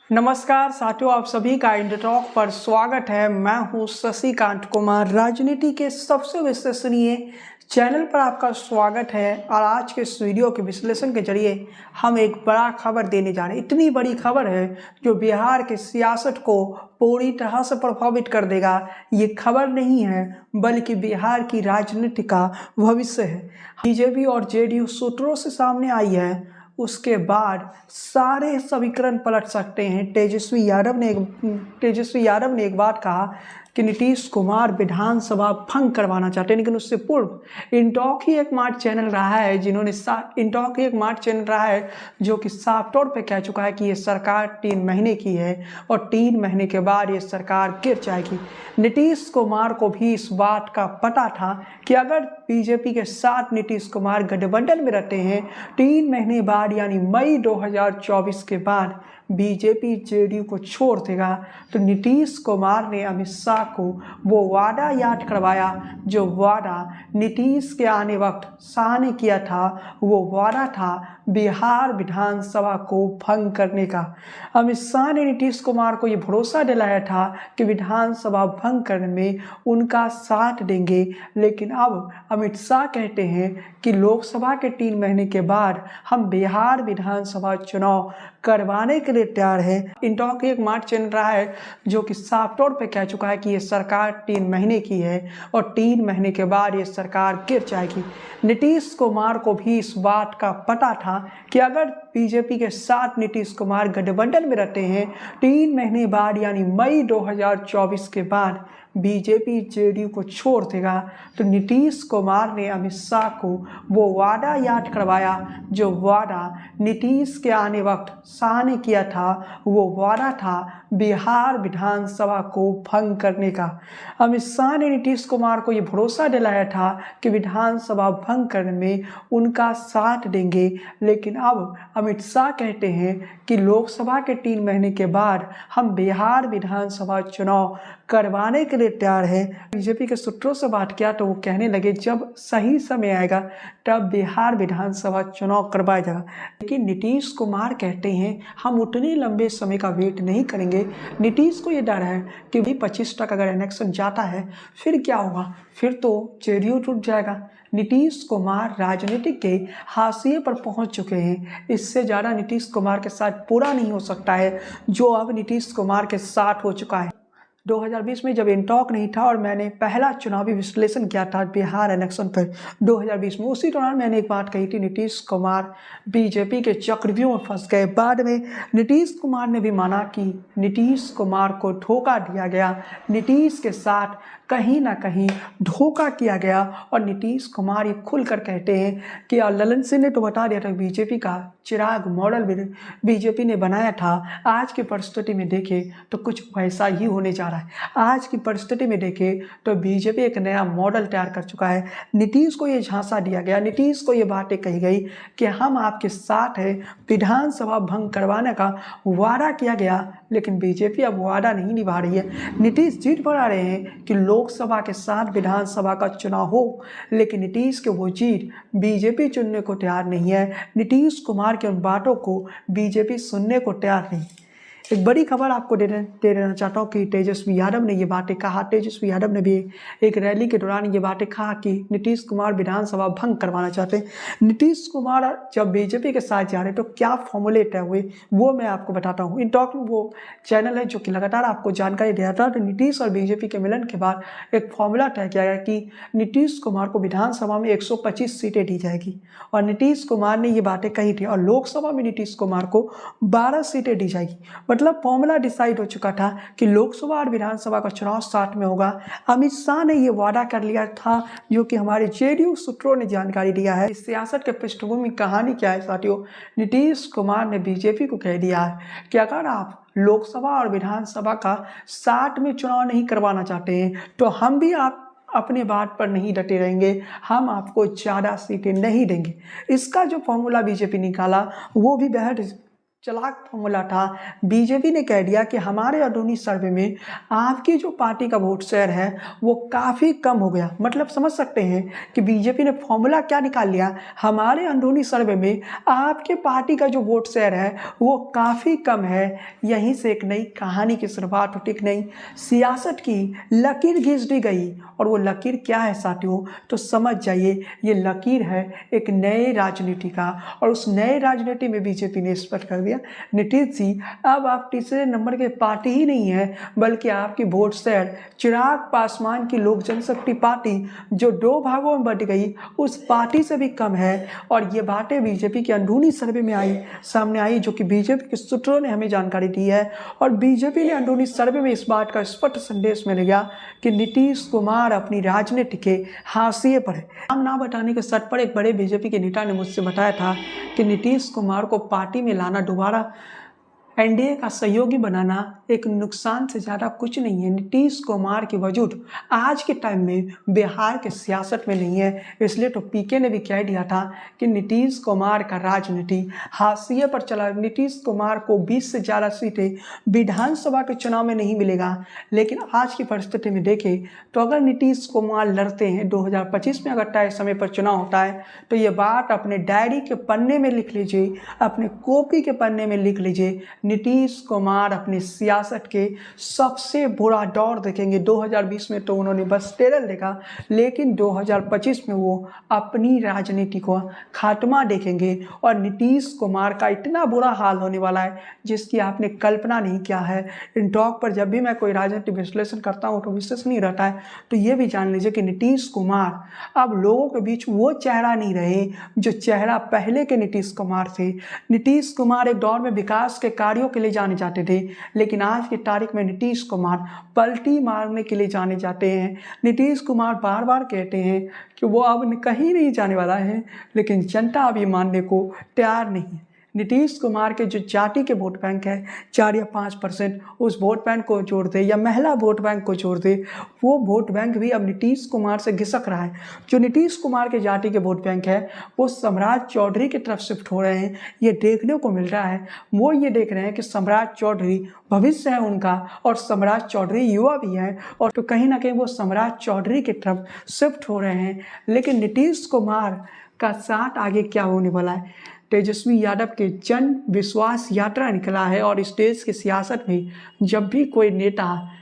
नमस्कार साथियों, आप सभी का इंडिया टॉक पर स्वागत है। मैं हूं शशिकांत कुमार। राजनीति के सबसे विश्वसनीय चैनल पर आपका स्वागत है और आज के इस वीडियो के विश्लेषण के जरिए हम एक बड़ा खबर देने जा रहे हैं। इतनी बड़ी खबर है जो बिहार के सियासत को पूरी तरह से प्रभावित कर देगा। ये खबर नहीं है बल्कि बिहार की राजनीति का भविष्य है। बीजेपी और जेडीयू सूत्रों से सामने आई है, उसके बाद सारे समीकरण पलट सकते हैं। तेजस्वी यादव ने एक बात कहा कि नीतीश कुमार विधानसभा भंग करवाना चाहते हैं, लेकिन उससे पूर्व इंटॉक ही एक मार्ट चैनल रहा है जो कि साफ तौर पे कह चुका है कि ये सरकार 3 महीने की है और 3 महीने के बाद ये सरकार गिर जाएगी। नीतीश कुमार को भी इस बात का पता था कि अगर बीजेपी के साथ नीतीश कुमार गठबंधन में रहते हैं, 3 महीने बाद यानी मई 2024 के बाद बीजेपी जेडीयू को छोड़ देगा। तो नीतीश कुमार ने अमित शाह को वो वादा याद करवाया जो वादा नीतीश के आने वक्त शाह ने किया था। वो वादा था बिहार विधानसभा को भंग करने का। अमित शाह ने नीतीश कुमार को ये भरोसा दिलाया था कि विधानसभा भंग करने में उनका साथ देंगे, लेकिन अब अमित शाह कहते हैं कि लोकसभा के 3 महीने के बाद हम बिहार विधानसभा चुनाव करवाने के लिए तैयार है। इंटॉक एक मार्ट चैनल रहा है जो कि साफ तौर पे कह चुका है कि ये सरकार 3 महीने की है और 3 महीने के बाद ये सरकार गिर जाएगी। नीतीश कुमार को भी इस बात का पता था कि अगर बीजेपी के साथ नीतीश कुमार गठबंधन में रहते हैं, 3 महीने बाद यानी मई 2024 के बाद बीजेपी जेडीयू को छोड़ देगा। तो नीतीश कुमार ने अमित शाह को वो वादा याद करवाया जो वादा नीतीश के आने वक्त शाह ने किया था। वो वादा था बिहार विधानसभा को भंग करने का। अमित शाह ने नीतीश कुमार को ये भरोसा दिलाया था कि विधानसभा भंग करने में उनका साथ देंगे, लेकिन अब अमित शाह कहते हैं कि लोकसभा के 3 महीने के बाद हम बिहार विधानसभा चुनाव करवाने के लिए तैयार है। बीजेपी के सूत्रों से बात किया तो वो कहने लगे जब सही समय आएगा तब बिहार विधानसभा चुनाव करवाया जाएगा। लेकिन नीतीश कुमार कहते हैं हम उतने लंबे समय का वेट नहीं करेंगे। नीतीश को ये डर है कि 25 तक अगर इलेक्शन जाता है फिर क्या होगा, फिर तो जेडीयू टूट जाएगा। नीतीश कुमार राजनीतिक के हाशिए पर पहुंच चुके हैं। इससे ज़्यादा नीतीश कुमार के साथ पूरा नहीं हो सकता है जो अब नीतीश कुमार के साथ हो चुका है। 2020 में जब इंटॉक नहीं था और मैंने पहला चुनावी विश्लेषण किया था बिहार इलेक्शन पर 2020 में, उसी दौरान मैंने एक बात कही थी, नीतीश कुमार बीजेपी के चक्रव्यूह में फंस गए। बाद में नीतीश कुमार ने भी माना कि नीतीश कुमार को धोखा दिया गया, नीतीश के साथ कहीं ना कहीं धोखा किया गया। और नीतीश कुमार ये खुलकर कहते हैं कि ललन सिंह ने तो बता दिया था बीजेपी का चिराग मॉडल बीजेपी ने बनाया था। आज की परिस्थिति में देखें तो कुछ वैसा ही होने जा रहा है। आज की परिस्थिति में देखें तो बीजेपी एक नया मॉडल तैयार कर चुका है। नीतीश को ये झांसा दिया गया, नीतीश को ये बातें कही गई कि हम आपके साथ हैं, विधानसभा भंग करवाने का वादा किया गया, लेकिन बीजेपी अब वादा नहीं निभा रही है। नीतीश जीत बढ़ा रहे हैं कि लोकसभा के साथ विधानसभा का चुनाव हो, लेकिन नीतीश के वो जीत बीजेपी चुनने को तैयार नहीं है। नीतीश कुमार की उन बातों को बीजेपी सुनने को तैयार नहीं। एक बड़ी खबर आपको दे देना चाहता हूँ कि तेजस्वी यादव ने ये बातें कहा। तेजस्वी यादव ने भी एक रैली के दौरान ये बातें कहा कि नीतीश कुमार विधानसभा भंग करवाना चाहते हैं। नीतीश कुमार जब बीजेपी के साथ जा रहे तो क्या फॉर्मूले तय हुए वो मैं आपको बताता हूँ। इंटॉक वो चैनल है जो कि लगातार आपको जानकारी दे रहा था। तो नीतीश और बीजेपी के मिलन के बाद एक फॉर्मूला तय किया गया कि नीतीश कुमार को विधानसभा में 125 सीटें दी जाएगी और नीतीश कुमार ने ये बातें कही थी, और लोकसभा में नीतीश कुमार को 12 सीटें दी जाएगी। मतलब फॉर्मूला डिसाइड हो चुका था कि लोकसभा और विधानसभा का चुनाव साथ में होगा। अमित शाह ने ये वादा कर लिया था जो कि हमारे जेडीयू सूत्रों ने जानकारी दिया है। इस सियासत के पृष्ठभूमि कहानी क्या है साथियों, नीतीश कुमार ने बीजेपी को कह दिया है कि अगर आप लोकसभा और विधानसभा का साथ में चुनाव नहीं करवाना चाहते हैं तो हम भी आप अपने बात पर नहीं डटे रहेंगे, हम आपको ज़्यादा सीटें नहीं देंगे। इसका जो फॉर्मूला बीजेपी निकाला वो भी बेहद चालाक फॉर्मूला था। बीजेपी ने कह दिया कि हमारे अंदरूनी सर्वे में आपकी जो पार्टी का वोट शेयर है वो काफ़ी कम हो गया। मतलब समझ सकते हैं कि बीजेपी ने फॉर्मूला क्या निकाल लिया, हमारे अंदरूनी सर्वे में आपके पार्टी का जो वोट शेयर है वो काफ़ी कम है। यहीं से एक नई कहानी की शुरुआत होती, एक नई सियासत की लकीर खींच दी गई। और वो लकीर क्या है साथियों, तो समझ जाइए, ये लकीर है एक नए राजनीति का। और उस नए राजनीति में बीजेपी ने स्पष्ट कर दिया, नीतीश जी अब आप तीसरे नंबर के पार्टी ही नहीं है, बल्कि आपकी वोट शेयर चिराग पासवान की लोक जनशक्ति पार्टी जो 2 भागों में बट गई उस पार्टी से भी कम है। और ये बातें बीजेपी के अंदरूनी सर्वे में सामने आई, जो कि बीजेपी के सूत्रों ने हमें जानकारी दी है। और बीजेपी ने अंदरूनी सर्वे में इस बात का स्पष्ट संदेश मिल गया कि नीतीश कुमार अपनी राजनीति के हाशिए पर है। नाम ना बताने के शर्त पर एक बड़े बीजेपी के नेता ने मुझसे बताया था कि नीतीश कुमार को पार्टी में लाना, दोबारा एनडीए का सहयोगी बनाना एक नुकसान से ज़्यादा कुछ नहीं है। नीतीश कुमार की वजूद आज के टाइम में बिहार के सियासत में नहीं है। इसलिए तो पीके ने भी कह दिया था कि नीतीश कुमार का राजनीति हाशिए पर चला। नीतीश कुमार को 20 से ज़्यादा सीटें विधानसभा के चुनाव में नहीं मिलेगा। लेकिन आज की परिस्थिति में देखें तो अगर नीतीश कुमार लड़ते हैं 2025 में, अगर तय समय पर चुनाव होता है, तो ये बात अपने डायरी के पन्ने में लिख लीजिए, अपने कॉपी के पन्ने में लिख लीजिए, नीतीश कुमार अपनी सियासत के सबसे बुरा दौर देखेंगे। 2020 में तो उन्होंने बस टेरर देखा, लेकिन 2025 में वो अपनी राजनीति को खात्मा देखेंगे। और नीतीश कुमार का इतना बुरा हाल होने वाला है जिसकी आपने कल्पना नहीं किया है। इन टॉक पर जब भी मैं कोई राजनीतिक विश्लेषण करता हूँ तो विशेष नहीं रहता है, तो ये भी जान लीजिए कि नीतीश कुमार अब लोगों के बीच वो चेहरा नहीं रहे जो चेहरा पहले के नीतीश कुमार थे। नीतीश कुमार एक दौर में विकास के कार्यों के लिए जाने जाते थे, लेकिन आज की तारीख में नीतीश कुमार पलटी मारने के लिए जाने जाते हैं। नीतीश कुमार बार बार कहते हैं कि वो अब कहीं नहीं जाने वाला है, लेकिन जनता अभी मानने को तैयार नहीं है। नीतीश कुमार के जो जाति के वोट बैंक है 4 या 5%, उस वोट बैंक को जोड़ दे या महिला वोट बैंक को जोड़ दे, वो वोट बैंक भी अब नीतीश कुमार से घिसक रहा है। जो नीतीश कुमार के जाति के वोट बैंक है वो सम्राट चौधरी की तरफ शिफ्ट हो रहे हैं, ये देखने को मिल रहा है। वो ये देख रहे हैं कि सम्राट चौधरी भविष्य है उनका, और सम्राट चौधरी युवा भी हैं, और तो कहीं ना कहीं वो सम्राट चौधरी की तरफ शिफ्ट हो रहे हैं। लेकिन नीतीश कुमार का साथ आगे क्या होने वाला है, तेजस्वी यादव के जन विश्वास यात्रा निकला है। और इस देश की सियासत में जब भी कोई नेता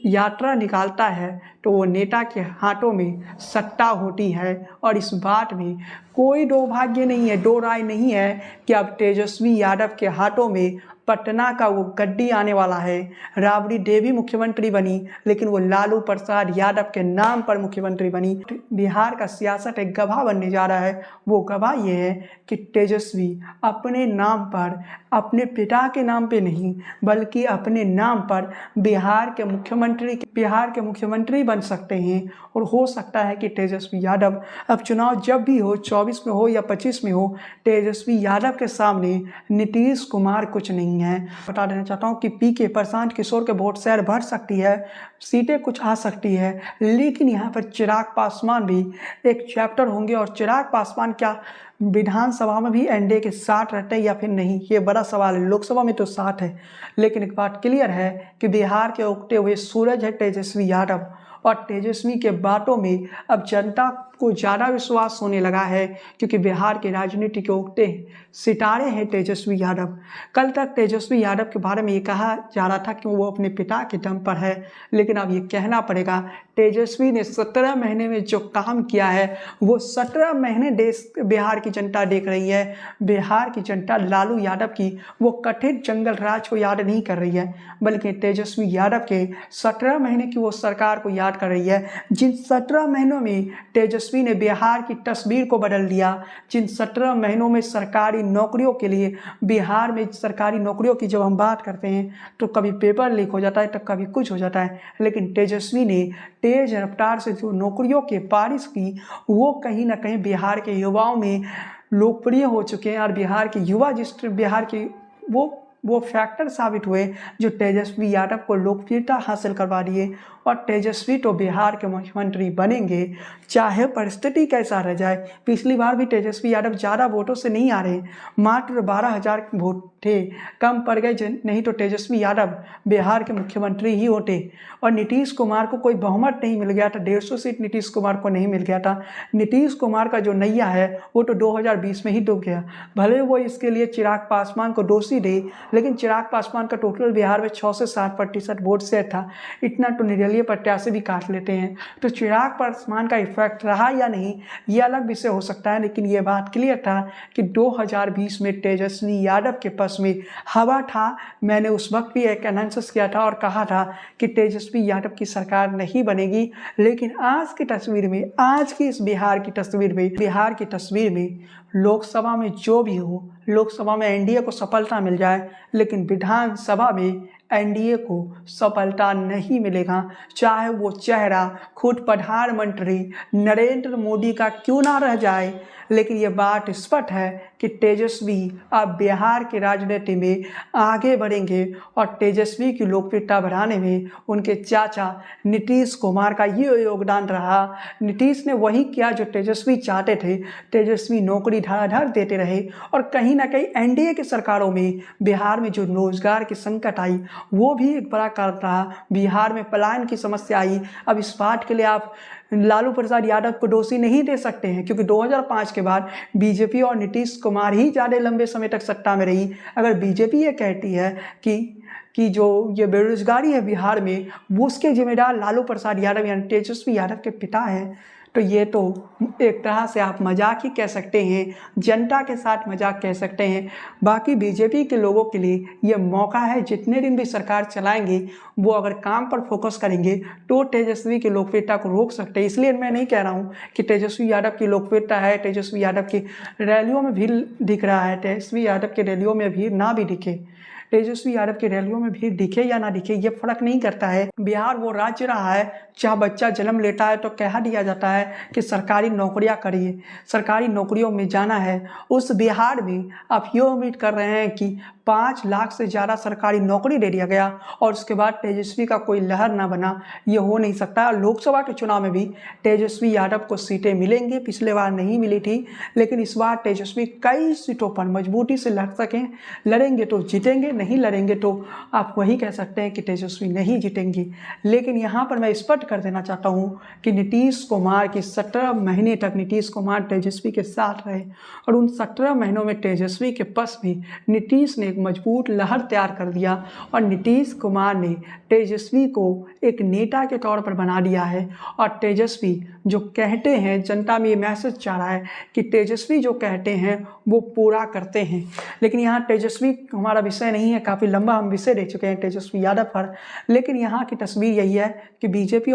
यात्रा निकालता है तो वो नेता के हाथों में सत्ता होती है। और इस बात में कोई दुर्भाग्य नहीं है, दो राय नहीं है कि अब तेजस्वी यादव के हाथों में पटना का वो गड्डी आने वाला है। राबड़ी देवी मुख्यमंत्री बनी, लेकिन वो लालू प्रसाद यादव के नाम पर मुख्यमंत्री बनी। बिहार का सियासत एक गवाह बनने जा रहा है। वो गवाह ये है कि तेजस्वी अपने नाम पर, अपने पिता के नाम पे नहीं, बल्कि अपने नाम पर बिहार के मुख्यमंत्री बन सकते हैं। और हो सकता है कि तेजस्वी यादव अब चुनाव जब भी हो, 24 में हो या 25 में हो, तेजस्वी यादव के सामने नीतीश कुमार कुछ नहीं है। बता देना चाहता हूँ कि पीके प्रशांत किशोर के वोट शेयर बढ़ सकती है, सीटें कुछ आ सकती है, लेकिन यहाँ पर चिराग पासवान भी एक चैप्टर होंगे। और चिराग पासवान क्या विधानसभा में भी एनडीए के साथ रहते हैं या फिर नहीं, ये बड़ा सवाल है। लोकसभा में तो साथ है, लेकिन एक बात क्लियर है कि बिहार के उगते हुए सूरज है तेजस्वी यादव। और तेजस्वी के बातों में अब जनता को ज़्यादा विश्वास होने लगा है, क्योंकि बिहार की राजनीति के उगते सितारे हैं तेजस्वी यादव। कल तक तेजस्वी यादव के बारे में ये कहा जा रहा था कि वो अपने पिता के दम पर है, लेकिन अब ये कहना पड़ेगा तेजस्वी ने 17 महीने में जो काम किया है वो 17 महीने बिहार की जनता देख रही है। बिहार की जनता लालू यादव की वो कथित जंगल राज को याद नहीं कर रही है, बल्कि तेजस्वी यादव के 17 महीने की वो सरकार को याद कर रही है। जिन 17 महीनों में तेजस्वी ने बिहार की तस्वीर को बदल दिया, जिन 17 महीनों में सरकारी नौकरियों के लिए, बिहार में सरकारी नौकरियों की जब हम बात करते हैं तो कभी पेपर लीक हो जाता है तो कभी कुछ हो जाता है, लेकिन तेजस्वी ने तेज रफ्तार से जो नौकरियों की बारिश की, वो कहीं ना कहीं बिहार के युवाओं में लोकप्रिय हो चुके हैं। और बिहार के युवा जिस बिहार की वो वो फैक्टर साबित हुए जो तेजस्वी यादव को लोकप्रियता हासिल करवा दिए और तेजस्वी तो बिहार के मुख्यमंत्री बनेंगे चाहे परिस्थिति कैसा रह जाए। पिछली बार भी तेजस्वी यादव ज़्यादा वोटों से नहीं आ रहे, मात्र 12,000 वोट थे, कम पड़ गए, नहीं तो तेजस्वी यादव बिहार के मुख्यमंत्री ही होते। और नीतीश कुमार को कोई बहुमत नहीं मिल गया था, 150 सीट नीतीश कुमार को नहीं मिल गया था। नीतीश कुमार का जो नैया है वो तो 2020 में ही डूब गया। भले वो इसके लिए चिराग पासवान को दोषी दे, लेकिन चिराग पासवान का टोटल बिहार में 6 से 7% वोट शेयर था। इतना तो निर्दलीय प्रत्याशी भी काट लेते हैं। तो चिराग पासवान का इफेक्ट रहा या नहीं ये अलग विषय हो सकता है, लेकिन ये बात क्लियर था कि 2020 में तेजस्वी यादव के पक्ष में हवा था। मैंने उस वक्त भी एक अनाउंस किया था और कहा था कि तेजस्वी यादव की सरकार नहीं बनेगी। लेकिन आज की तस्वीर में, आज की इस बिहार की तस्वीर में लोकसभा में जो भी हो, लोकसभा में एनडीए को सफलता मिल जाए, लेकिन विधानसभा में एनडीए को सफलता नहीं मिलेगा, चाहे वो चेहरा खुद प्रधानमंत्री नरेंद्र मोदी का क्यों ना रह जाए। लेकिन ये बात स्पष्ट है कि तेजस्वी अब बिहार की राजनीति में आगे बढ़ेंगे और तेजस्वी की लोकप्रियता बढ़ाने में उनके चाचा नीतीश कुमार का ये योगदान रहा। नीतीश ने वही किया जो तेजस्वी चाहते थे, तेजस्वी नौकरी धड़ाधड़ देते रहे और कहीं ना कहीं एनडीए की सरकारों में बिहार में जो रोजगार की संकट आई वो भी एक बड़ा कारण रहा। बिहार में पलायन की समस्या आई। अब इस बात के लिए आप लालू प्रसाद यादव को दोषी नहीं दे सकते हैं, क्योंकि 2005 के बाद बीजेपी और नीतीश कुमार ही ज़्यादा लंबे समय तक सत्ता में रही। अगर बीजेपी ये कहती है कि जो ये बेरोजगारी है बिहार में वो उसके जिम्मेदार लालू प्रसाद यादव यानी तेजस्वी यादव के पिता हैं, तो ये तो एक तरह से आप मजाक ही कह सकते हैं, जनता के साथ मजाक कह सकते हैं। बाकी बीजेपी के लोगों के लिए ये मौका है, जितने दिन भी सरकार चलाएंगे वो अगर काम पर फोकस करेंगे तो तेजस्वी की लोकप्रियता को रोक सकते हैं। इसलिए मैं नहीं कह रहा हूँ कि तेजस्वी यादव की लोकप्रियता है, तेजस्वी यादव की रैलियों में भीड़ दिख रहा है, तेजस्वी यादव के रैलियों में भीड़ ना भी दिखे, तेजस्वी यादव की रैलियों में भीड़ दिखे या ना दिखे ये फर्क नहीं करता है। बिहार वो राज्य रहा है जहाँ बच्चा जन्म लेता है तो कह दिया जाता है कि सरकारी नौकरियां करिए, सरकारी नौकरियों में जाना है। उस बिहार में आप ये उम्मीद कर रहे हैं कि 5 लाख से ज़्यादा सरकारी नौकरी दे दिया गया और उसके बाद तेजस्वी का कोई लहर ना बना, ये हो नहीं सकता। लोकसभा के चुनाव में भी तेजस्वी यादव को सीटें मिलेंगी, पिछले बार नहीं मिली थी, लेकिन इस बार तेजस्वी कई सीटों पर मजबूती से लड़ेंगे तो जीतेंगे, नहीं लड़ेंगे तो आप वही कह सकते हैं कि तेजस्वी नहीं जीतेंगी। लेकिन यहाँ पर मैं स्पष्ट कर देना चाहता हूँ कि नीतीश कुमार की 17 महीने तक नीतीश कुमार तेजस्वी के साथ रहे और उन 17 महीनों में तेजस्वी के पक्ष में नीतीश ने एक मजबूत लहर तैयार कर दिया और नीतीश कुमार ने तेजस्वी को एक नेता के तौर पर बना दिया है। और तेजस्वी जो कहते हैं, जनता में ये मैसेज जा रहा है कि तेजस्वी जो कहते हैं वो पूरा करते हैं। लेकिन यहाँ तेजस्वी हमारा विषय नहीं है, काफ़ी लंबा हम विषय दे चुके हैं तेजस्वी यादव पर। लेकिन यहाँ की तस्वीर यही है कि बीजेपी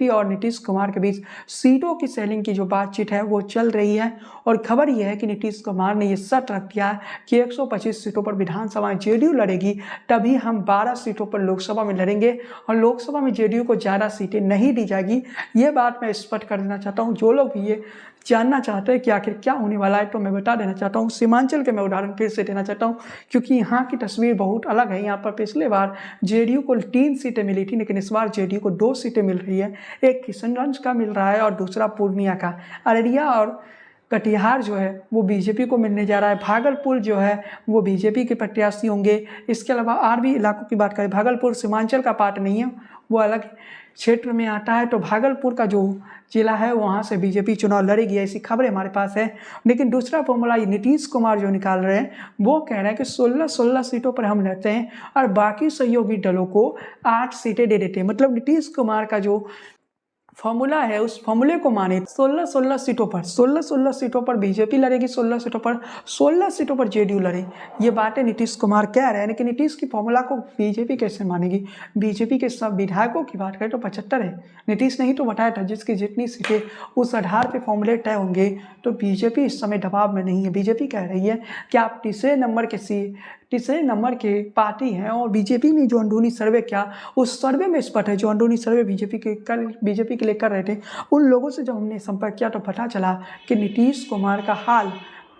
और नीतीश कुमार के बीच सीटों की सेलिंग की जो बातचीत है वो चल रही है। और खबर यह है कि नीतीश कुमार ने ये शर्त रख दिया कि 125 सीटों पर विधानसभा में जेडीयू लड़ेगी, तभी हम 12 सीटों पर लोकसभा में लड़ेंगे और लोकसभा में जेडीयू को ज़्यादा सीटें नहीं दी जाएगी। ये बात मैं स्पष्ट कर देना चाहता हूँ। जो लोग भी ये जानना चाहते हैं कि आखिर क्या होने वाला है तो मैं बता देना चाहता हूँ। सीमांचल के मैं उदाहरण फिर से देना चाहता हूँ, क्योंकि यहाँ की तस्वीर बहुत अलग है। यहाँ पर पिछले बार जेडीयू को 3 सीटें मिली थी, लेकिन इस बार जेडीयू को 2 सीटें मिल रही है। एक किशनगंज का मिल रहा है और दूसरा पूर्णिया का। अररिया और कटिहार जो है वो बीजेपी को मिलने जा रहा है। भागलपुर जो है वो बीजेपी के प्रत्याशी होंगे। इसके अलावा और भी इलाकों की बात करें, भागलपुर सीमांचल का पार्ट नहीं है, वो अलग क्षेत्र में आता है। तो भागलपुर का जो जिला है वहाँ से बीजेपी चुनाव लड़ेगी, ऐसी खबरें हमारे पास है। लेकिन दूसरा फॉर्मूला नीतीश कुमार जो निकाल रहे हैं वो कह रहे हैं कि 16 सीटों पर हम लड़ते हैं और बाकी सहयोगी दलों को 8 सीटें दे देते हैं। मतलब नीतीश कुमार का जो फॉर्मूला है उस फॉर्मूले को माने 16 सीटों पर बीजेपी लड़ेगी, 16 सीटों पर जेडीयू लड़े। ये बातें नीतीश कुमार कह रहे हैं, लेकिन नीतीश की फॉर्मूला को बीजेपी कैसे मानेगी। बीजेपी के सब विधायकों की बात करें तो 75 है। नीतीश ने ही तो बताया था जिसकी जितनी सीटें उस आधार पर फॉर्मूले तय होंगे। तो बीजेपी इस समय दबाव में नहीं है। बीजेपी कह रही है कि आप तीसरे नंबर के पार्टी हैं और बीजेपी ने जो अंदरूनी सर्वे किया उस सर्वे में स्पष्ट है, जो अंदरूनी सर्वे बीजेपी के लिए कर रहे थे, उन लोगों से जब हमने संपर्क किया तो पता चला कि नीतीश कुमार का हाल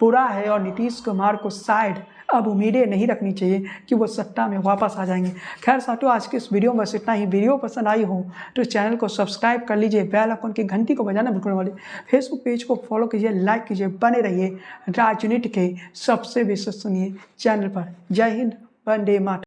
बुरा है और नीतीश कुमार को शायद अब उम्मीदें नहीं रखनी चाहिए कि वो सत्ता में वापस आ जाएंगे। खैर साथियों, आज की इस वीडियो में बस इतना ही। वीडियो पसंद आई हो तो चैनल को सब्सक्राइब कर लीजिए, बेल आइकन की घंटी को बजाना बिल्कुल वाले, फेसबुक पेज को फॉलो कीजिए, लाइक कीजिए, बने रहिए राजनीति के सबसे विश्वसनीय चैनल पर। जय हिंद, वंदे मातरम।